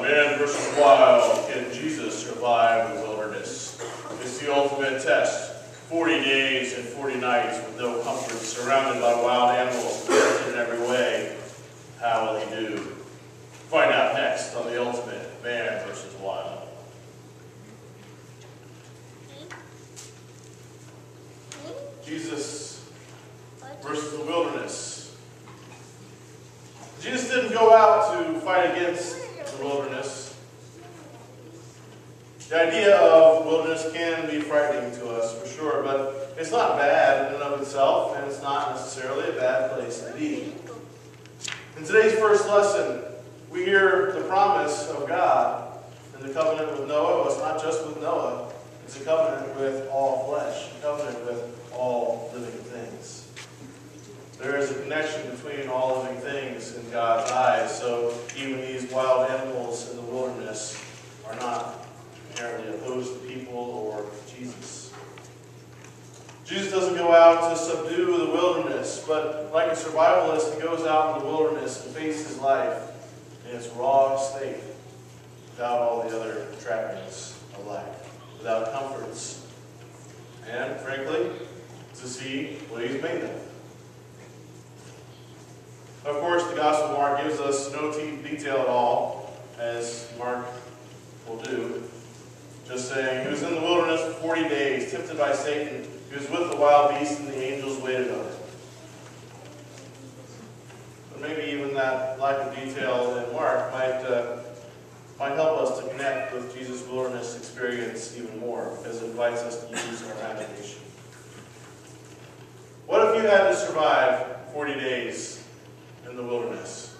Man versus wild. Can Jesus survive the wilderness? It's the ultimate test. 40 days and 40 nights with no comfort, surrounded by wild animals, tempted in every way. How will he do? Find out next on the ultimate Man versus wild. Jesus versus the wilderness. Jesus didn't go out to fight against the wilderness. The idea of wilderness can be frightening to us, for sure, but it's not bad in and of itself, and it's not necessarily a bad place to be. In today's first lesson, we hear the promise of God in the covenant with Noah. Well, it's not just with Noah. It's a covenant with all flesh, a covenant with all living things. There is a connection between all living things in God's eyes, so even these wild animals in the wilderness are not inherently opposed to people or Jesus. Jesus doesn't go out to subdue the wilderness, but like a survivalist, he goes out in the wilderness and faces life in its raw state, without all the other trappings of life, without comforts, and frankly, to see what he's made of. Of course, the Gospel of Mark gives us no detail at all, as Mark will do. Just saying, he was in the wilderness for 40 days, tempted by Satan. He was with the wild beasts, and the angels waited on him. But maybe even that lack of detail in Mark might help us to connect with Jesus' wilderness experience even more, because it invites us to use our imagination. What if you had to survive 40 days in the wilderness?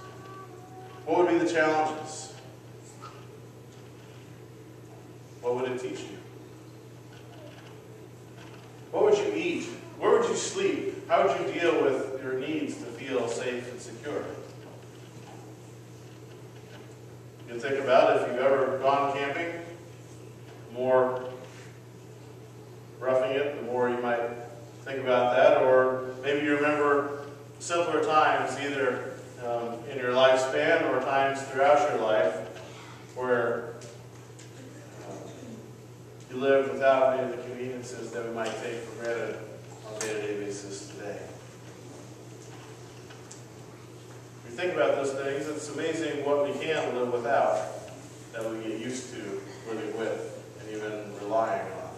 What would be the challenges? What would it teach you? What would you eat? Where would you sleep? How would you deal with your needs to feel safe and secure? You think about it, if you've ever gone camping, the more roughing it, the more you might think about that. Or maybe you remember simpler times, either in your lifespan or times throughout your life, where you lived without any of the conveniences that we might take for granted on a day-to-day basis today. If you think about those things, it's amazing what we can live without, that we get used to living with and even relying on.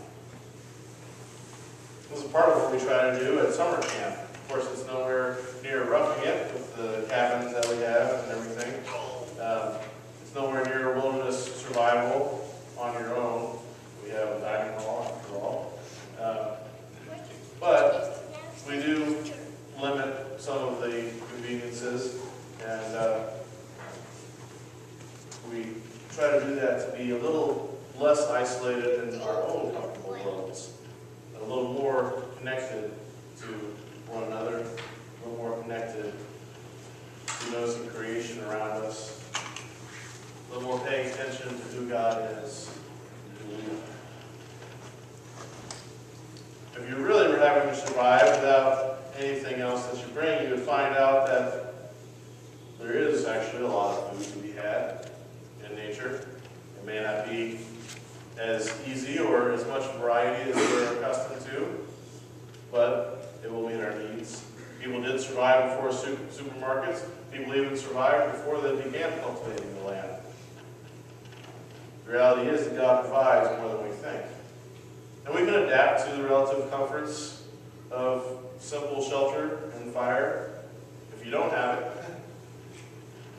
This is part of what we try to do at summer camp. Of course, it's nowhere near roughing it with the cabins that we have and everything. It's nowhere near wilderness survival on your own. We have a dining hall, after all. But we do limit some of the conveniences, and we try to do that to be a little less isolated in our own comfortable worlds, a little more connected to one another, a little more connected to those in creation around us, a little more paying attention to who God is and who we are. If you really were having to survive without anything else that you bring, you would find out that there is actually a lot of food to be had in nature. It may not be as easy or as much variety as we're accustomed to, but it will meet our needs. People did survive before supermarkets. People even survived before they began cultivating the land. The reality is that God provides more than we think. And we can adapt to the relative comforts of simple shelter and fire. If you don't have it,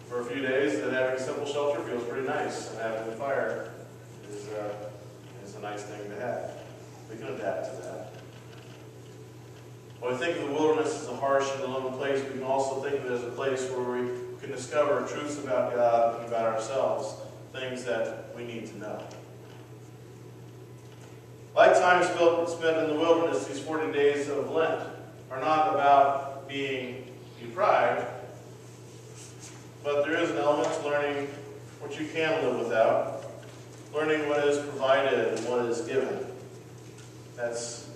for a few days, then having a simple shelter feels pretty nice, and having a fire is a nice thing to have. We can adapt to that. When we think of the wilderness as a harsh and lonely place, we can also think of it as a place where we can discover truths about God and about ourselves, things that we need to know. Like time spent in the wilderness, these 40 days of Lent are not about being deprived, but there is an element to learning what you can live without, learning what is provided and what is given. That's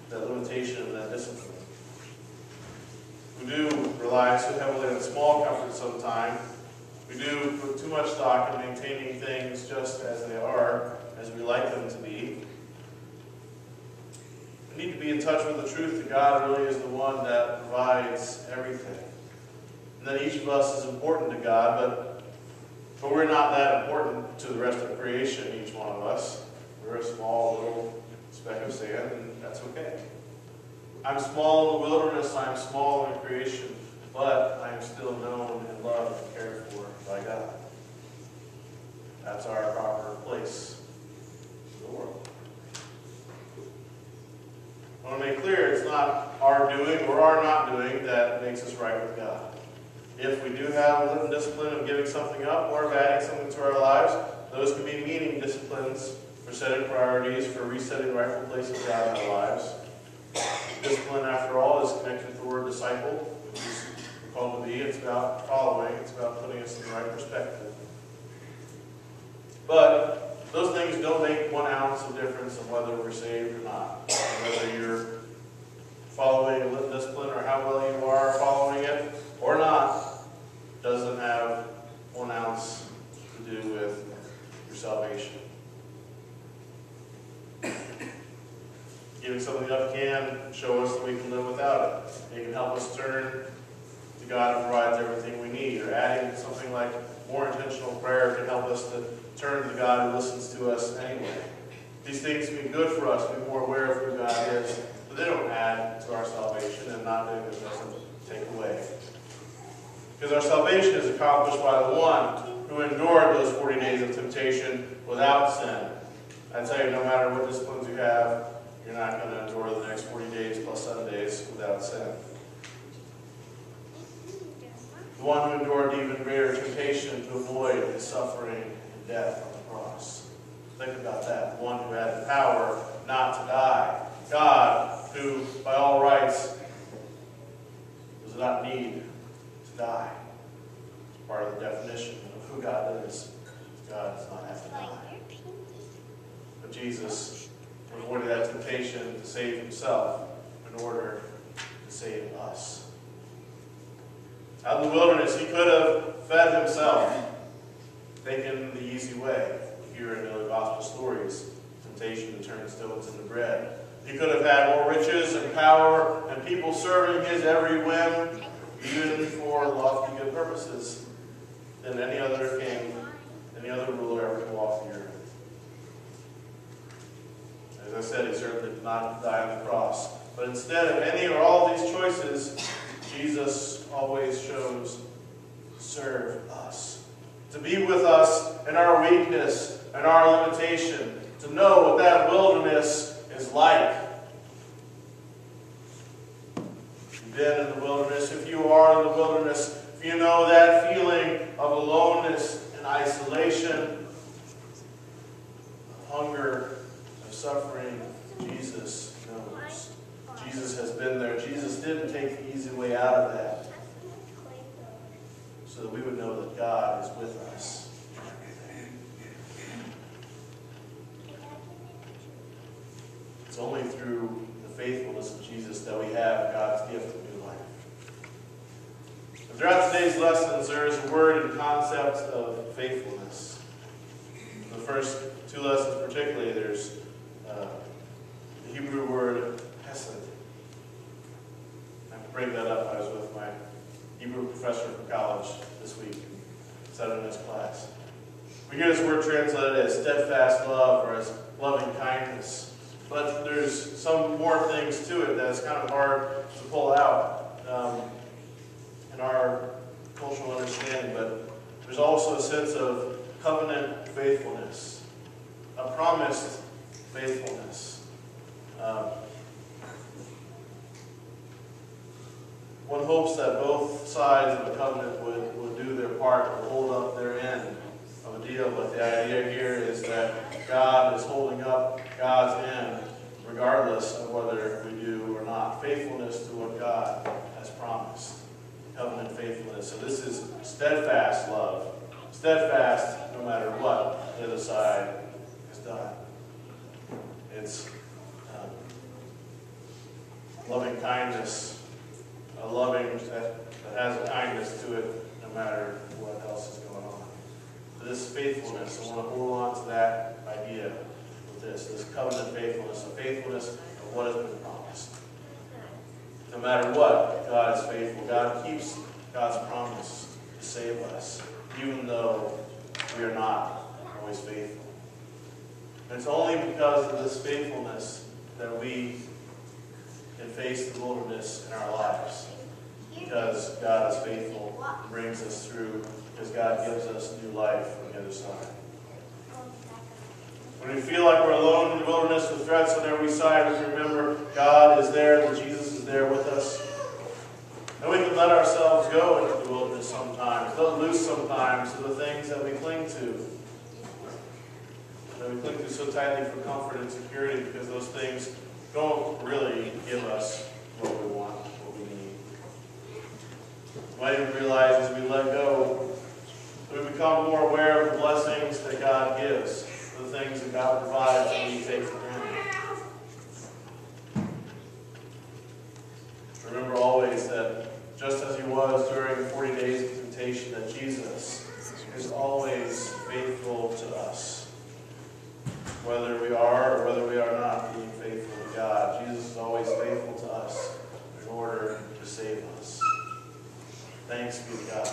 that limitation and that discipline. We do rely so heavily on small comforts sometimes, We do put too much stock in maintaining things just as they are, as we like them to be. We need to be in touch with the truth that God really is the one that provides everything. And that each of us is important to God, but we're not that important to the rest of creation, each one of us. We're a small little speck of sand, and that's okay. I'm small in the wilderness, I'm small in creation, but I am still known and loved and cared for by God. That's our proper place in the world. I want to make clear, it's not our doing or our not doing that makes us right with God. If we do have a little discipline of giving something up or of adding something to our lives, those can be meaning disciplines for setting priorities, for resetting the rightful place of God in our lives. Discipline, after all, is connected to the word disciple, which is called to be. It's about following. It's about putting us in the right perspective. But those things don't make 1 ounce of difference in whether we're saved or not. Whether you're following a little discipline or how well you are following it or not doesn't have 1 ounce to do with your salvation. Giving something up can show us that we can live without it. It can help us turn to God who provides everything we need. Or adding something like more intentional prayer can help us to turn to the God who listens to us anyway. These things can be good for us to be more aware of who God is, but they don't add to our salvation, and not doing it doesn't take away. Because our salvation is accomplished by the one who endured those 40 days of temptation without sin. I tell you, no matter what disciplines you have, you're not going to endure the next 40 days plus 7 days without sin. The one who endured even greater temptation to avoid his suffering and death on the cross. Think about that. The one who had the power not to die. God, who by all rights does not need to die. It's part of the definition of who God is. God does not have to die. But Jesus avoided that temptation to save himself in order to save us. Out in the wilderness, he could have fed himself, taken the easy way. Here in the other gospel stories, temptation to turn stones into bread. He could have had more riches and power and people serving his every whim, even for lofty good purposes, than any other king, any other ruler ever to walk the earth. As I said, he certainly did not die on the cross. But instead of any or all of these choices, Jesus always chose to serve us. To be with us in our weakness and our limitation. To know what that wilderness is like. If you've been in the wilderness, if you are in the wilderness, if you know that feeling of aloneness and isolation, of hunger, of suffering, Jesus knows. Jesus has been there. Jesus didn't take the easy way out of that, so that we would know that God is with us in everything. It's only through the faithfulness of Jesus that we have God's gift of new life. And throughout today's lessons, there is a word and concept of faithfulness. In the first 2 lessons particularly, there's the Hebrew word hesed. I bring that up. I was with my Hebrew professor from college this week, sat in his class. We hear this word translated as steadfast love or as loving kindness. But there's some more things to it that's kind of hard to pull out in our cultural understanding. But there's also a sense of covenant faithfulness, a promised faithfulness. One hopes that both sides of a covenant would do their part, would hold up their end of a deal. But the idea here is that God is holding up God's end, regardless of whether we do or not. Faithfulness to what God has promised. Covenant faithfulness. So this is steadfast love. Steadfast no matter what the other side has done. It's loving kindness, a loving that has a kindness to it no matter what else is going this faithfulness. I want to hold on to that idea with this covenant faithfulness, a faithfulness of what has been promised. No matter what, God is faithful. God keeps God's promise to save us, even though we are not always faithful. And it's only because of this faithfulness that we can face the wilderness in our lives. Because God is faithful and brings us through, because God gives us new life on the other side. When we feel like we're alone in the wilderness with threats on every side, we remember God is there, that Jesus is there with us. And we can let ourselves go into the wilderness sometimes, let loose sometimes to the things that we cling to. That we cling to so tightly for comfort and security, because those things don't really give us what we want, what we need. We might even realize as we let go, we become more aware of the blessings that God gives, the things that God provides that we take for granted. Remember always that just as He was during the 40 days of temptation, that Jesus is always faithful to us. Whether we are or whether we are not being faithful to God, Jesus is always faithful to us in order to save us. Thanks be to God.